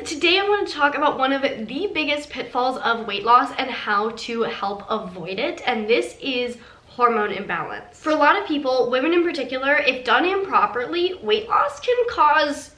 today I want to talk about one of the biggest pitfalls of weight loss and how to help avoid it, and this is hormone imbalance. For a lot of people, women in particular, if done improperly, weight loss can cause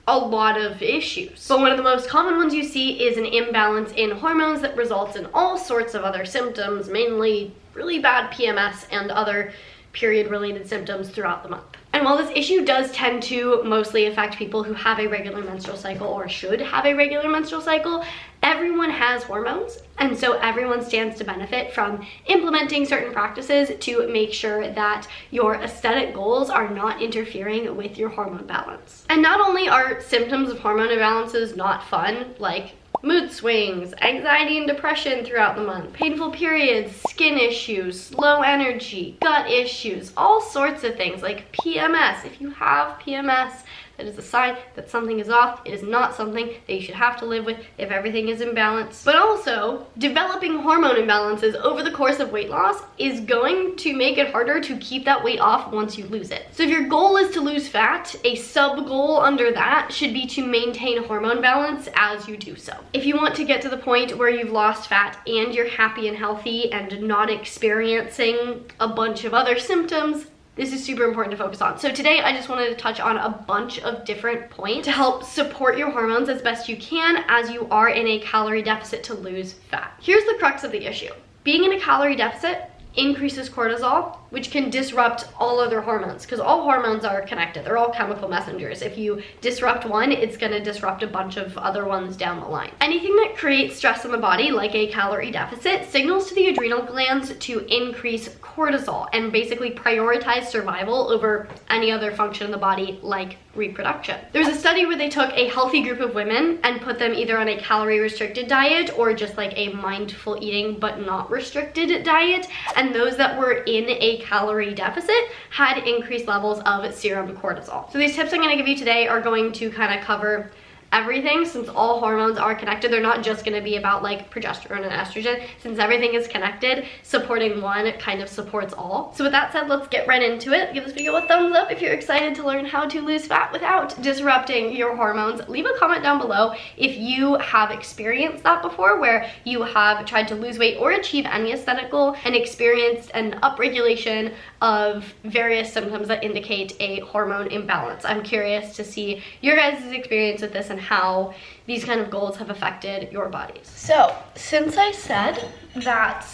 a lot of issues. But one of the most common ones you see is an imbalance in hormones that results in all sorts of other symptoms, mainly really bad PMS and other period-related symptoms throughout the month. And while this issue does tend to mostly affect people who have a regular menstrual cycle or should have a regular menstrual cycle, everyone has hormones, and so everyone stands to benefit from implementing certain practices to make sure that your aesthetic goals are not interfering with your hormone balance. And not only are symptoms of hormone imbalances not fun, like mood swings, anxiety and depression throughout the month, painful periods, skin issues, low energy, gut issues, all sorts of things like PMS. If you have PMS, that is a sign that something is off. It is not something that you should have to live with if everything is imbalanced. But also, developing hormone imbalances over the course of weight loss is going to make it harder to keep that weight off once you lose it. So if your goal is to lose fat, a sub-goal under that should be to maintain hormone balance as you do so. If you want to get to the point where you've lost fat and you're happy and healthy and not experiencing a bunch of other symptoms, this is super important to focus on. So today I just wanted to touch on a bunch of different points to help support your hormones as best you can as you are in a calorie deficit to lose fat. Here's the crux of the issue. Being in a calorie deficit increases cortisol, which can disrupt all other hormones, because all hormones are connected. They're all chemical messengers. If you disrupt one, it's going to disrupt a bunch of other ones down the line. Anything that creates stress in the body, like a calorie deficit, signals to the adrenal glands to increase cortisol and basically prioritize survival over any other function in the body, like reproduction. There's a study where they took a healthy group of women and put them either on a calorie restricted diet or just like a mindful eating but not restricted diet, and those that were in a calorie deficit had increased levels of serum cortisol. So these tips I'm going to give you today are going to kind of cover everything. Since all hormones are connected, they're not just going to be about like progesterone and estrogen. Since everything is connected, supporting one kind of supports all. So with that said, let's get right into it. Give this video a thumbs up if you're excited to learn how to lose fat without disrupting your hormones. Leave a comment down below if you have experienced that before, where you have tried to lose weight or achieve any aesthetic goal and experienced an upregulation of various symptoms that indicate a hormone imbalance. I'm curious to see your guys' experience with this and how these kind of goals have affected your bodies. So, since I said that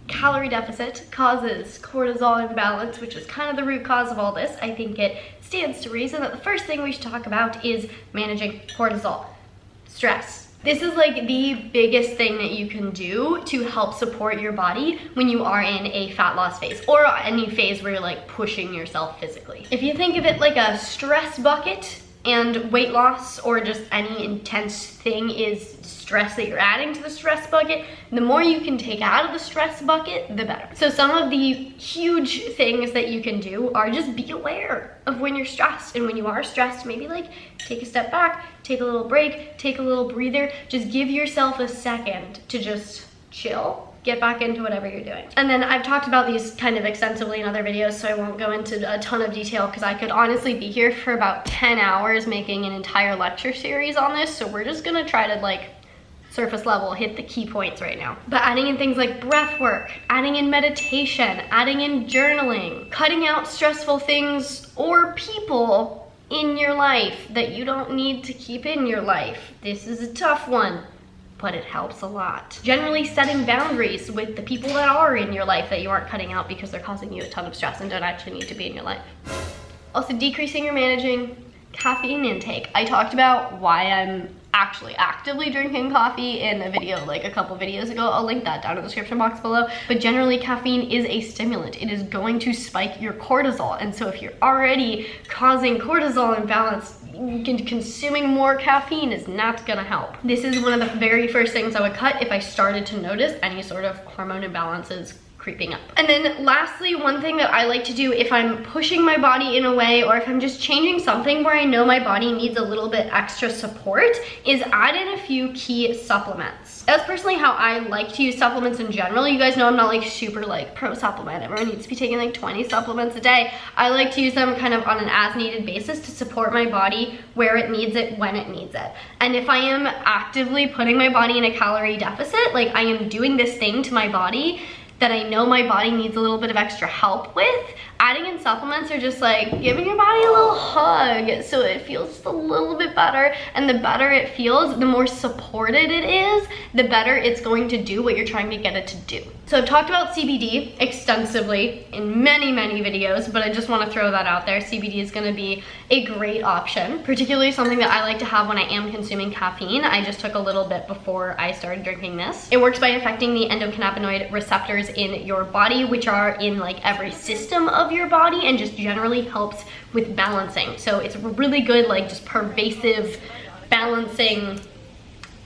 calorie deficit causes cortisol imbalance, which is kind of the root cause of all this, I think it stands to reason that the first thing we should talk about is managing cortisol. Stress. This is like the biggest thing that you can do to help support your body when you are in a fat loss phase or any phase where you're like pushing yourself physically. If you think of it like a stress bucket, and weight loss or just any intense thing is stress that you're adding to the stress bucket, the more you can take out of the stress bucket, the better. So some of the huge things that you can do are just be aware of when you're stressed. And when you are stressed, maybe like take a step back, take a little break, take a little breather, just give yourself a second to just chill. Get back into whatever you're doing. And then I've talked about these kind of extensively in other videos, so I won't go into a ton of detail because I could honestly be here for about 10 hours making an entire lecture series on this. So we're just gonna try to like surface level, hit the key points right now. But adding in things like breath work, adding in meditation, adding in journaling, cutting out stressful things or people in your life that you don't need to keep in your life. This is a tough one, but it helps a lot. Generally setting boundaries with the people that are in your life that you aren't cutting out because they're causing you a ton of stress and don't actually need to be in your life. Also decreasing or managing caffeine intake. I talked about why I'm actually actively drinking coffee in a video like a couple videos ago. I'll link that down in the description box below. But generally caffeine is a stimulant. It is going to spike your cortisol. And so if you're already causing cortisol imbalance, consuming more caffeine is not gonna help. This is one of the very first things I would cut if I started to notice any sort of hormone imbalances creeping up. And then lastly, one thing that I like to do if I'm pushing my body in a way, or if I'm just changing something where I know my body needs a little bit extra support, is add in a few key supplements. That's personally how I like to use supplements in general. You guys know I'm not like super like pro supplement. Everyone needs to be taking like 20 supplements a day. I like to use them kind of on an as needed basis to support my body where it needs it, when it needs it. And if I am actively putting my body in a calorie deficit, like I am doing this thing to my body that I know my body needs a little bit of extra help with, adding in supplements are just like giving your body a little hug so it feels just a little bit better. And the better it feels, the more supported it is, the better it's going to do what you're trying to get it to do. So I've talked about CBD extensively in many videos, but I just want to throw that out there. CBD is going to be a great option, particularly something that I like to have when I am consuming caffeine. I just took a little bit before I started drinking this. It works by affecting the endocannabinoid receptors in your body, which are in like every system of your body, and just generally helps with balancing. So it's really good, like just pervasive balancing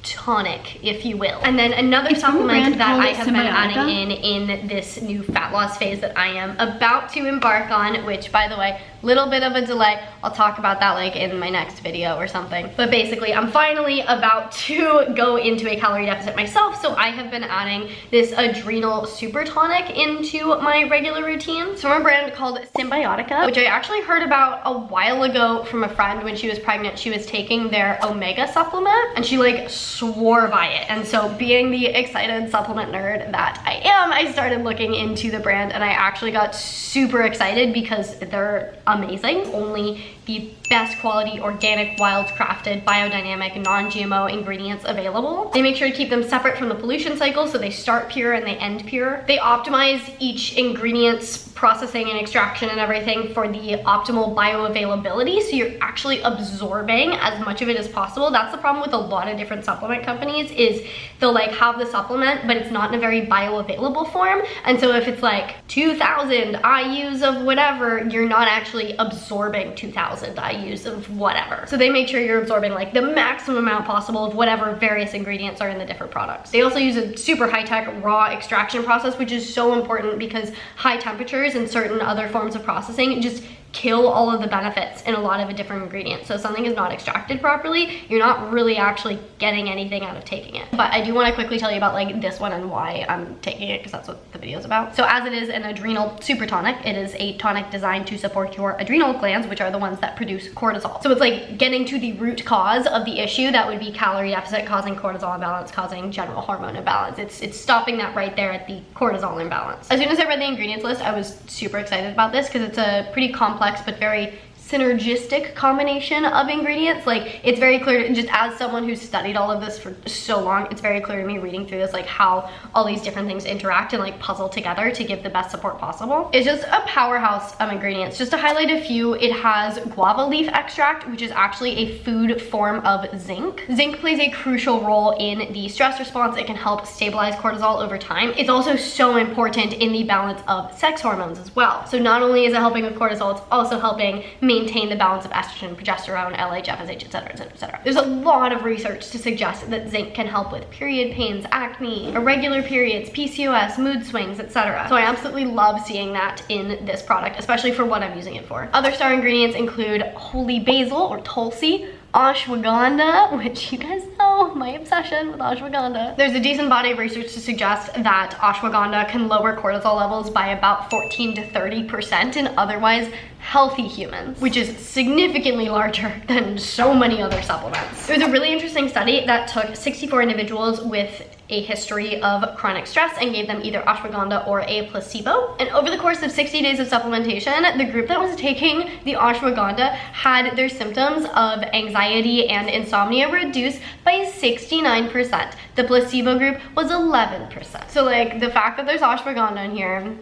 tonic, if you will. And then another supplement that I have been adding in this new fat loss phase that I am about to embark on, which by the way, little bit of a delay. I'll talk about that like in my next video or something. But basically, I'm finally about to go into a calorie deficit myself, so I have been adding this adrenal super tonic into my regular routine. It's from a brand called Symbiotica, which I actually heard about a while ago from a friend when she was pregnant. She was taking their omega supplement and she like swore by it. And so being the excited supplement nerd that I am, I started looking into the brand and I actually got super excited because they're amazing. Only the best quality, organic, wild-crafted, biodynamic, non-GMO ingredients available. They make sure to keep them separate from the pollution cycle, so they start pure and they end pure. They optimize each ingredient's processing and extraction and everything for the optimal bioavailability, so you're actually absorbing as much of it as possible. That's the problem with a lot of different supplement companies, is they'll like have the supplement, but it's not in a very bioavailable form. And so if it's like 2,000 IUs of whatever, you're not actually absorbing 2,000 IUs of whatever. So they make sure you're absorbing like the maximum amount possible of whatever various ingredients are in the different products. They also use a super high-tech raw extraction process, which is so important because high temperatures and certain other forms of processing just kill all of the benefits in a lot of the different ingredients. So if something is not extracted properly, you're not really actually getting anything out of taking it. But I do want to quickly tell you about like this one and why I'm taking it, because that's what the video is about. So as it is an adrenal super tonic, it is a tonic designed to support your adrenal glands, which are the ones that produce cortisol. So it's like getting to the root cause of the issue, that would be calorie deficit causing cortisol imbalance, causing general hormone imbalance. It's stopping that right there at the cortisol imbalance. As soon as I read the ingredients list, I was super excited about this because it's a pretty complex but very synergistic combination of ingredients. Like, it's very clear, just as someone who's studied all of this for so long, it's very clear to me reading through this, like how all these different things interact and like puzzle together to give the best support possible. It's just a powerhouse of ingredients. Just to highlight a few, it has guava leaf extract, which is actually a food form of zinc. Zinc plays a crucial role in the stress response. It can help stabilize cortisol over time. It's also so important in the balance of sex hormones as well. So not only is it helping with cortisol, it's also helping maintain the balance of estrogen, progesterone, LH, FSH, etc., etc., etc. There's a lot of research to suggest that zinc can help with period pains, acne, irregular periods, PCOS, mood swings, etc. So I absolutely love seeing that in this product, especially for what I'm using it for. Other star ingredients include holy basil or tulsi, ashwagandha, which you guys know my obsession with ashwagandha. There's a decent body of research to suggest that ashwagandha can lower cortisol levels by about 14 to 30% in otherwise healthy humans, which is significantly larger than so many other supplements. There was a really interesting study that took 64 individuals with a history of chronic stress and gave them either ashwagandha or a placebo. And over the course of 60 days of supplementation, the group that was taking the ashwagandha had their symptoms of anxiety and insomnia reduced by 69%. The placebo group was 11%. So like, the fact that there's ashwagandha in here,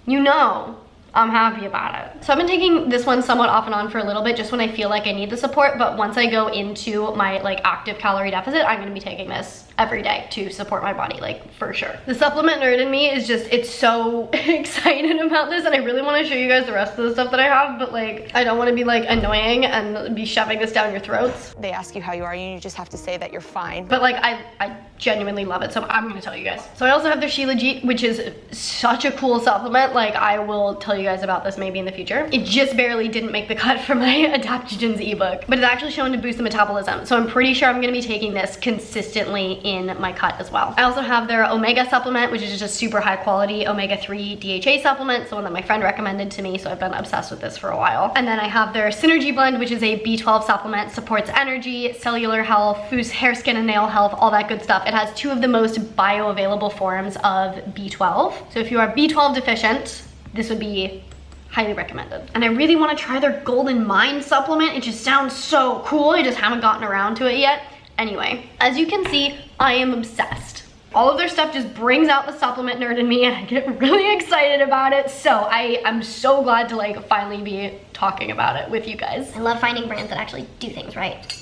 you know I'm happy about it. So I've been taking this one somewhat off and on for a little bit just when I feel like I need the support, but once I go into my like active calorie deficit, I'm gonna be taking this every day to support my body, like for sure. The supplement nerd in me is just, it's so excited about this, and I really want to show you guys the rest of the stuff that I have, but like I don't want to be like annoying and be shoving this down your throats. They ask you how you are, and you just have to say that you're fine. But like I genuinely love it, so I'm gonna tell you guys. So I also have the Shilajit, which is such a cool supplement. Like I will tell you guys about this maybe in the future. It just barely didn't make the cut for my adaptogens ebook, but it's actually shown to boost the metabolism. So I'm pretty sure I'm gonna be taking this consistently in my cut as well. I also have their omega supplement, which is just a super high quality omega-3 DHA supplement. It's the one that my friend recommended to me, so I've been obsessed with this for a while. And then I have their Synergy Blend, which is a B12 supplement, supports energy, cellular health, boosts hair, skin, and nail health, all that good stuff. It has 2 of the most bioavailable forms of B12. So if you are B12 deficient, this would be highly recommended. And I really want to try their Golden Mind supplement. It just sounds so cool. I just haven't gotten around to it yet. Anyway, as you can see, I am obsessed. All of their stuff just brings out the supplement nerd in me, and I get really excited about it. So I'm so glad to like finally be talking about it with you guys. I love finding brands that actually do things right.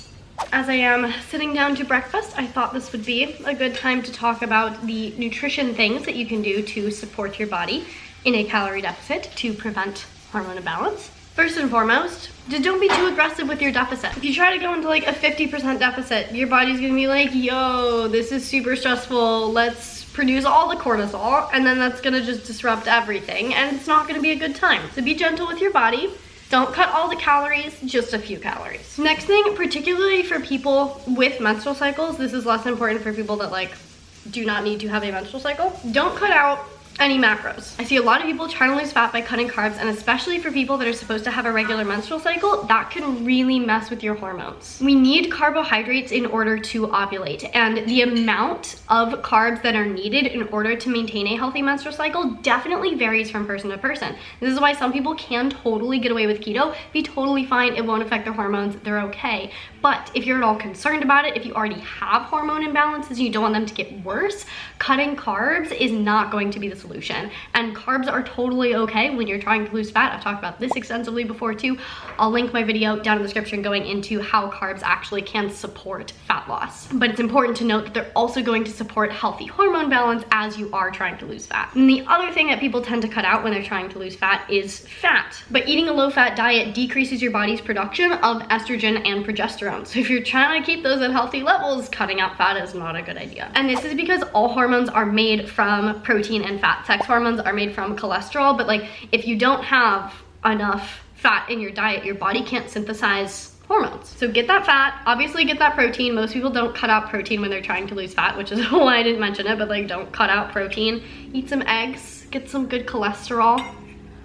As I am sitting down to breakfast, I thought this would be a good time to talk about the nutrition things that you can do to support your body in a calorie deficit to prevent hormone imbalance. First and foremost, just don't be too aggressive with your deficit. If you try to go into like a 50% deficit, your body's gonna be like, yo, this is super stressful, let's produce all the cortisol, and then that's gonna just disrupt everything, and it's not gonna be a good time. So be gentle with your body. Don't cut all the calories, just a few calories. Next thing, particularly for people with menstrual cycles, this is less important for people that like do not need to have a menstrual cycle. Don't cut out any macros. I see a lot of people trying to lose fat by cutting carbs, and especially for people that are supposed to have a regular menstrual cycle, that can really mess with your hormones. We need carbohydrates in order to ovulate, and the amount of carbs that are needed in order to maintain a healthy menstrual cycle definitely varies from person to person. This is why some people can totally get away with keto, be totally fine, it won't affect their hormones, they're okay. But if you're at all concerned about it, if you already have hormone imbalances and you don't want them to get worse, cutting carbs is not going to be the solution. And carbs are totally okay when you're trying to lose fat. I've talked about this extensively before too. I'll link my video down in the description going into how carbs actually can support fat loss. But it's important to note that they're also going to support healthy hormone balance as you are trying to lose fat. And the other thing that people tend to cut out when they're trying to lose fat is fat. But eating a low-fat diet decreases your body's production of estrogen and progesterone. So if you're trying to keep those at healthy levels, cutting out fat is not a good idea. And this is because all hormones are made from protein and fat. Sex hormones are made from cholesterol, but like if you don't have enough fat in your diet, your body can't synthesize hormones. So get that fat, obviously get that protein. Most people don't cut out protein when they're trying to lose fat, which is why I didn't mention it, but like don't cut out protein. Eat some eggs, get some good cholesterol.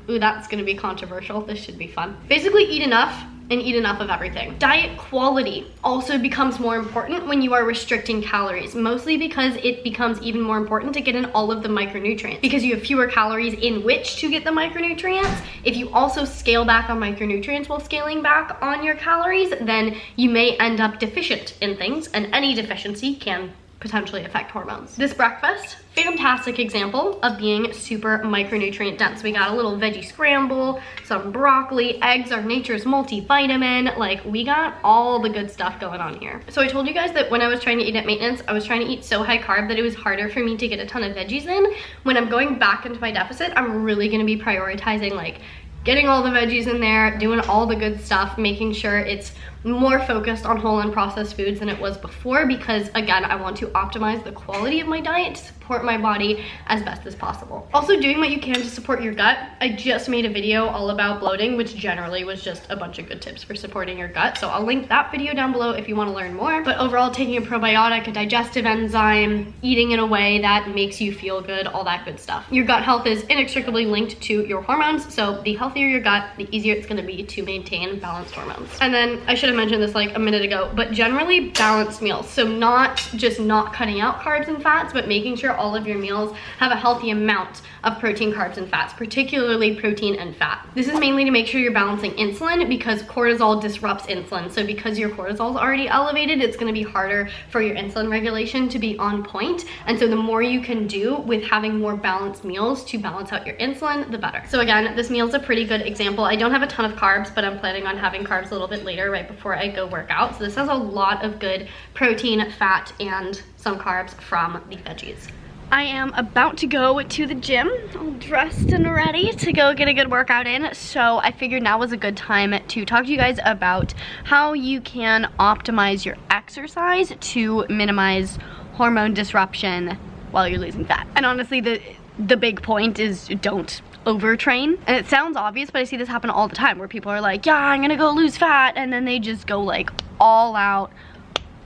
Ooh, that's gonna be controversial. This should be fun. Basically eat enough and eat enough of everything. Diet quality also becomes more important when you are restricting calories, mostly because it becomes even more important to get in all of the micronutrients because you have fewer calories in which to get the micronutrients. If you also scale back on micronutrients while scaling back on your calories, then you may end up deficient in things, and any deficiency can potentially affect hormones. This breakfast, fantastic example of being super micronutrient dense. We got a little veggie scramble, some broccoli, eggs are nature's multivitamin. Like we got all the good stuff going on here. So I told you guys that when I was trying to eat at maintenance, I was trying to eat so high carb that it was harder for me to get a ton of veggies in. When I'm going back into my deficit, I'm really gonna be prioritizing like getting all the veggies in there, doing all the good stuff, making sure it's more focused on whole and processed foods than it was before, because again, I want to optimize the quality of my diet to support my body as best as possible. Also doing what you can to support your gut. I just made a video all about bloating, which generally was just a bunch of good tips for supporting your gut. So I'll link that video down below if you want to learn more. But overall, taking a probiotic, a digestive enzyme, eating in a way that makes you feel good, all that good stuff. Your gut health is inextricably linked to your hormones. So the healthier your gut, the easier it's going to be to maintain balanced hormones. And then I should should have mentioned this like a minute ago, but generally balanced meals. So not just not cutting out carbs and fats, but making sure all of your meals have a healthy amount of protein, carbs, and fats, particularly protein and fat. This is mainly to make sure you're balancing insulin because cortisol disrupts insulin. So because your cortisol is already elevated, it's gonna be harder for your insulin regulation to be on point. And so the more you can do with having more balanced meals to balance out your insulin, the better. So again, this meal is a pretty good example. I don't have a ton of carbs, but I'm planning on having carbs a little bit later, right before I go work out. So this has a lot of good protein, fat, and some carbs from the veggies. I am about to go to the gym, all dressed and ready to go get a good workout in. So I figured now was a good time to talk to you guys about how you can optimize your exercise to minimize hormone disruption while you're losing fat. And honestly, the big point is don't overtrain. And it sounds obvious, but I see this happen all the time where people are like, yeah, I'm gonna go lose fat, and then they just go like all out,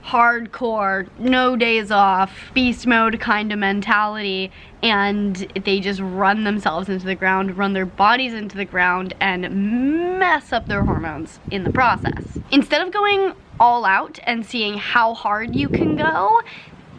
hardcore, no days off, beast mode kind of mentality, and they just run themselves into the ground, run their bodies into the ground, and mess up their hormones in the process. Instead of going all out and seeing how hard you can go,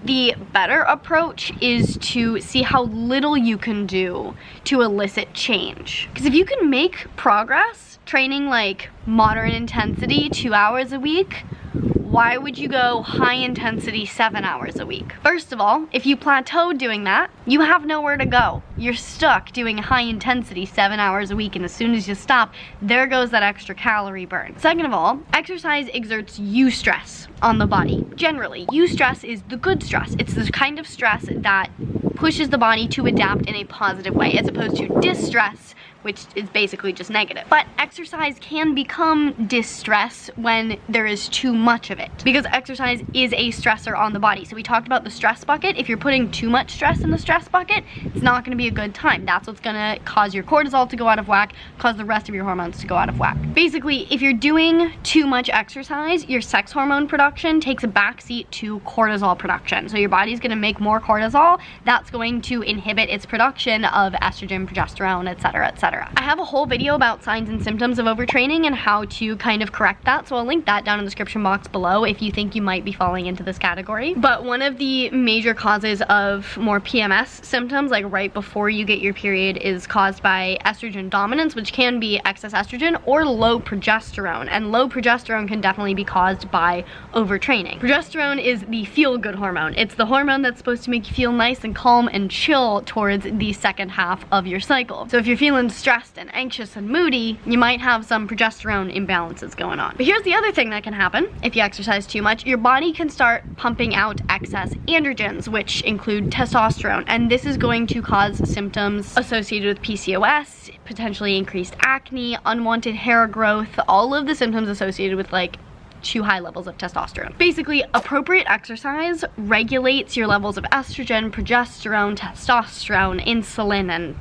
the better approach is to see how little you can do to elicit change. Because if you can make progress training like moderate intensity 2 hours a week, why would you go high intensity 7 hours a week? First of all, if you plateau doing that, you have nowhere to go. You're stuck doing high intensity 7 hours a week, and as soon as you stop, there goes that extra calorie burn. Second of all, exercise exerts eustress on the body. Generally, eustress is the good stress. It's the kind of stress that pushes the body to adapt in a positive way, as opposed to distress, which is basically just negative. But exercise can become distress when there is too much of it, because exercise is a stressor on the body. So we talked about the stress bucket. If you're putting too much stress in the stress bucket, it's not gonna be a good time. That's what's gonna cause your cortisol to go out of whack, cause the rest of your hormones to go out of whack. Basically, if you're doing too much exercise, your sex hormone production takes a backseat to cortisol production. So your body's gonna make more cortisol. That's going to inhibit its production of estrogen, progesterone, etc., etc. I have a whole video about signs and symptoms of overtraining and how to kind of correct that, so I'll link that down in the description box below if you think you might be falling into this category. But one of the major causes of more PMS symptoms, like right before you get your period, is caused by estrogen dominance, which can be excess estrogen or low progesterone. And low progesterone can definitely be caused by overtraining. Progesterone is the feel-good hormone. It's the hormone that's supposed to make you feel nice and calm and chill towards the second half of your cycle. So if you're feeling stressed and anxious and moody, you might have some progesterone imbalances going on. But here's the other thing that can happen if you exercise too much. Your body can start pumping out excess androgens, which include testosterone, and this is going to cause symptoms associated with PCOS, potentially increased acne, unwanted hair growth, all of the symptoms associated with like too high levels of testosterone. Basically, appropriate exercise regulates your levels of estrogen, progesterone, testosterone, insulin, and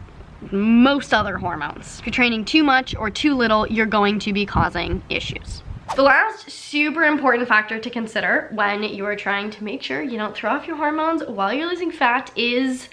most other hormones. If you're training too much or too little, you're going to be causing issues. The last super important factor to consider when you are trying to make sure you don't throw off your hormones while you're losing fat is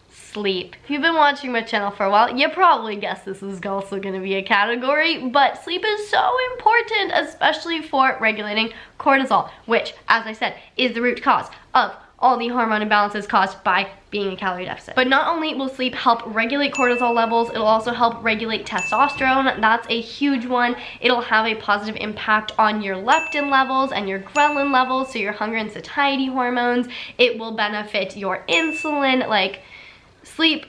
sleep. If you've been watching my channel for a while, you probably guessed this is also going to be a category, but sleep is so important, especially for regulating cortisol, which, as I said, is the root cause of all the hormone imbalances caused by being a calorie deficit. But not only will sleep help regulate cortisol levels, it'll also help regulate testosterone. That's a huge one. It'll have a positive impact on your leptin levels and your ghrelin levels, so your hunger and satiety hormones. It will benefit your insulin. Like, sleep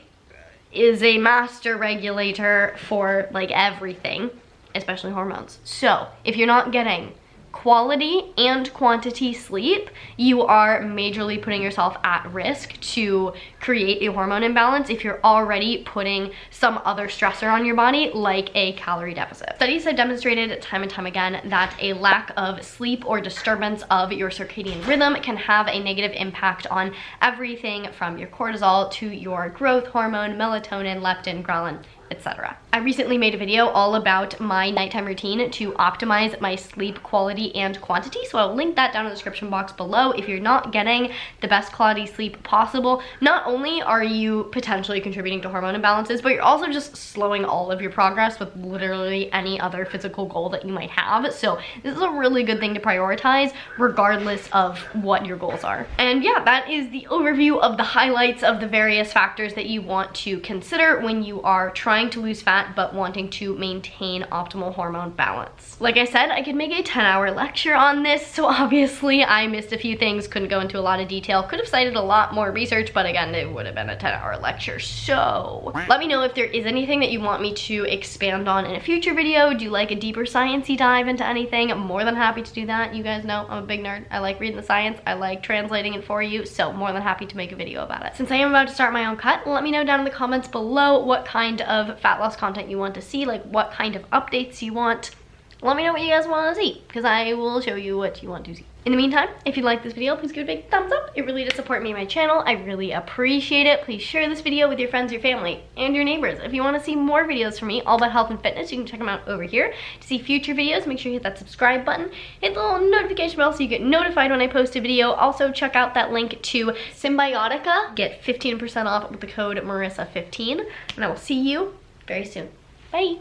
is a master regulator for like everything, especially hormones. So if you're not getting quality and quantity sleep, you are majorly putting yourself at risk to create a hormone imbalance if you're already putting some other stressor on your body, like a calorie deficit. Studies have demonstrated time and time again that a lack of sleep or disturbance of your circadian rhythm can have a negative impact on everything from your cortisol to your growth hormone, melatonin, leptin, ghrelin, etc. I recently made a video all about my nighttime routine to optimize my sleep quality and quantity, so I'll link that down in the description box below. If you're not getting the best quality sleep possible, not only are you potentially contributing to hormone imbalances, but you're also just slowing all of your progress with literally any other physical goal that you might have. So this is a really good thing to prioritize regardless of what your goals are. And yeah, that is the overview of the highlights of the various factors that you want to consider when you are trying to lose fat but wanting to maintain optimal hormone balance. Like I said, I could make a 10-hour lecture on this, so obviously I missed a few things, couldn't go into a lot of detail, could have cited a lot more research, but again, it would have been a 10-hour lecture. So let me know if there is anything that you want me to expand on in a future video. Do you like a deeper sciencey dive into anything? I'm more than happy to do that. You guys know I'm a big nerd. I like reading the science. I like translating it for you, so more than happy to make a video about it. Since I am about to start my own cut, let me know down in the comments below what kind of fat loss content you want to see, like what kind of updates you want. Let me know what you guys want to see, because I will show you what you want to see. In the meantime, if you like this video, please give it a big thumbs up. It really does support me and my channel. I really appreciate it. Please share this video with your friends, your family, and your neighbors. If you want to see more videos from me all about health and fitness, you can check them out over here. To see future videos, make sure you hit that subscribe button. Hit the little notification bell so you get notified when I post a video. Also, check out that link to Symbiotica. Get 15% off with the code Marissa15. And I will see you very soon. Bye!